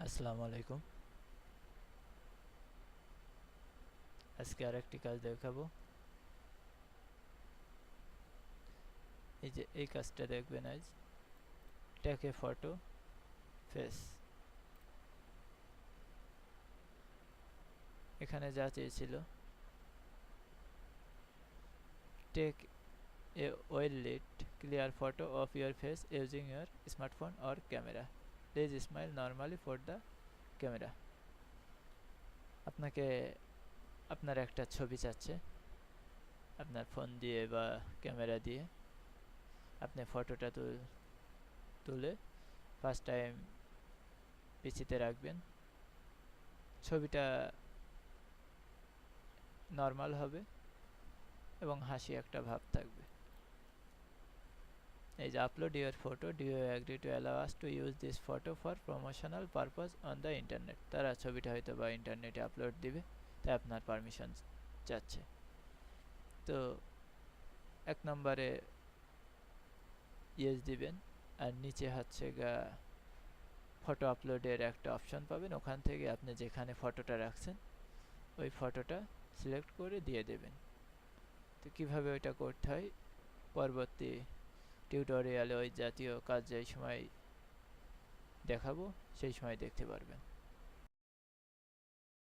আসসালামু আলাইকুম। আজকে আরেকটি কাজ দেখাবো। এই যে এই কাজটা দেখবেন আজ। Take a photo face. এখানে যা চেয়েছিল, take a well lit clear photo of your face using your smartphone or camera. Please smile normally for the camera. আপনাকে আপনার একটা ছবি চাচ্ছে, আপনার ফোন দিয়ে বা ক্যামেরা দিয়ে আপনি ফটোটা তুলে ফার্স্ট টাইম পিসিতে রাখবেন। ছবিটা নর্মাল হবে এবং হাসি একটা ভাব থাকবে। এই যে upload your photo, do you agree to allow us to use this photo for promotional purpose on the internet. তারা ছবিটা হয়তো বা ইন্টারনেটে আপলোড দিবে, তাই আপনার পারমিশন চাচ্ছে। তো এক নম্বরে ইয়েস দিবেন, আর নিচে হচ্ছে গা ফটো আপলোডের একটা অপশন পাবেন। ওখান থেকে আপনি যেখানে ফটোটা রাখছেন ওই ফটোটা সিলেক্ট করে দিয়ে দেবেন। তো কীভাবে ওইটা করতে হয় পরবর্তী টিউটোরিয়ালে ওই জাতীয় কাজ যেই সময় দেখাবো সেই সময় দেখতে পারবেন।